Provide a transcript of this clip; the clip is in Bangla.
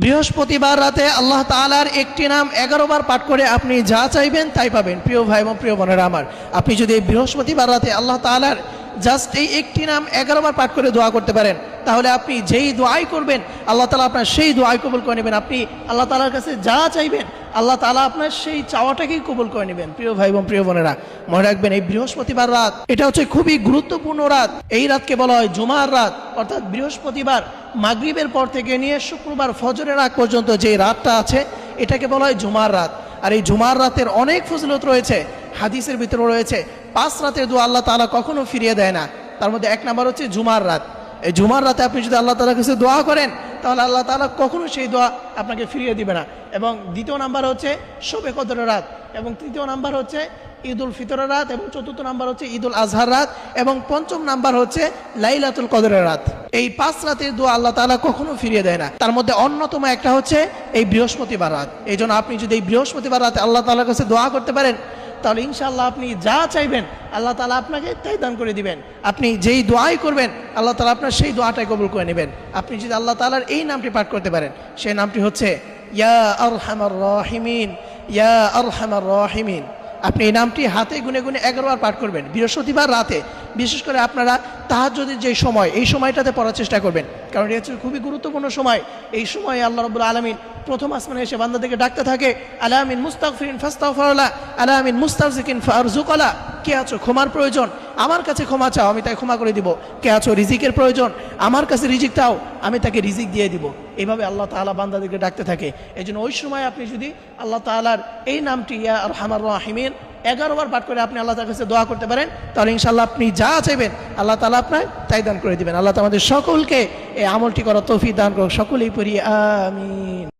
বৃহস্পতিবার রাতে আল্লাহ তাআলার একটি নাম 11 বার পাঠ করে আপনি যা চাইবেন তাই পাবেন। প্রিয় ভাই এবং প্রিয় বোনেরা আমার, আপনি যদি এই বৃহস্পতিবার রাতে আল্লাহ তাআলার জাস্ট এই একটি নাম 11 বার পাঠ করে দোয়া করতে পারেন, তাহলে আপনি যেই দোয়াই করবেন আল্লাহ তাআলা আপনার সেই দোয়াই কবুল করে নেবেন। আপনি আল্লাহ তাআলার কাছে যা চাইবেন আল্লাহ তাআলা আপনার সেই চাওয়াটাকেই কবুল করে নেবেন। প্রিয় ভাই এবং প্রিয় বোনেরা, মনে রাখবেন এই বৃহস্পতিবার রাত এটা হচ্ছে খুবই গুরুত্বপূর্ণ রাত। এই রাতকে বলা হয় জুমার রাত, অর্থাৎ বৃহস্পতিবার মাগরিবের পর থেকে নিয়ে শুক্রবার ফজরের আগ পর্যন্ত যে রাতটা আছে এটাকে বলা হয় জুমার রাত। আর এই জুমার রাতের অনেক ফজিলত রয়েছে, হাদিসের ভিতরে রয়েছে 5 রাতের দোয়া আল্লাহ তাআলা কখনো ফিরিয়ে দেয় না। তার মধ্যে 1 নাম্বার হচ্ছে জুমার রাত। এই জুমার রাতে আপনি যদি আল্লাহ তাআলার কাছে দোয়া করেন তাহলে আল্লাহ তাআলা কখনো সেই দোয়া আপনাকে ফিরিয়ে দিবে না। এবং দ্বিতীয় নাম্বার হচ্ছে শবে কদরের রাত, এবং তৃতীয় নাম্বার হচ্ছে ঈদুল ফিতরের রাত, এবং চতুর্থ নাম্বার হচ্ছে ঈদুল আজহার রাত, এবং পঞ্চম নাম্বার হচ্ছে লাইলাতুল কদরের রাত। এই 5 রাতের দোয়া আল্লাহ তাআলা কখনো ফিরিয়ে দেয় না। তার মধ্যে অন্যতম একটা হচ্ছে এই বৃহস্পতিবার রাত। এই জন্য আপনি যদি এই বৃহস্পতিবার রাতে আল্লাহ তাআলার কাছে দোয়া করতে পারেন তাহলে ইনশাআল্লাহ আপনি যা চাইবেন আল্লাহ তাআলা আপনাকে তাই দান করে দিবেন। আপনি যেই দোয়াই করবেন আল্লাহ তাআলা আপনার সেই দোয়াটাই কবুল করে নেবেন। আপনি যদি আল্লাহ তাআলার এই নামটি পাঠ করতে পারেন, সেই নামটি হচ্ছে ইয়া আরহামার রাহিমিন, ইয়া আরহামার রাহিমিন। আপনি এই নামটি হাতে গুনে গুনে 11 বার পাঠ করবেন বৃহস্পতিবার রাতে। বিশেষ করে আপনারা তাহাজ্জুদের যে সময়, এই সময়টাতে পড়ার চেষ্টা করবেন, কারণ এটা হচ্ছে খুবই গুরুত্বপূর্ণ সময়। এই সময়ে আল্লাহ রাব্বুল আলামিন প্রথম আসমানে এসে বান্দাদেরকে ডাকতে থাকে, আলা মিন মুস্তাগফিরিন ফাস্তাগফিরলা, আলা মিন মুস্তারজিকিন ফারজুকলা। কে আছো ক্ষমার প্রয়োজন, আমার কাছে ক্ষমা চাও, আমি তাই ক্ষমা করে দিব। কে আছো রিজিকের প্রয়োজন, আমার কাছে রিজিক চাও, আমি তাকে রিজিক দিয়ে দিব। এইভাবে আল্লাহ তাআলা বান্দাদেরকে ডাকতে থাকে। এই জন্য ওই সময় আপনি যদি আল্লাহ তাআলার এই নামটি ইয়া আরহামার রাহিমিন 11 বার পাঠ করে আপনি আল্লাহ তাআলার কাছে দোয়া করতে পারেন, তাহলে ইনশাআল্লাহ আপনি যা চাইবেন আল্লাহ তাআলা আপনার তাই দান করে দিবেন। আল্লাহ তাআলা আমাদের সকলকে এই আমলটি করার তৌফিক দান করুন। সকলেই পড়ি আমিন।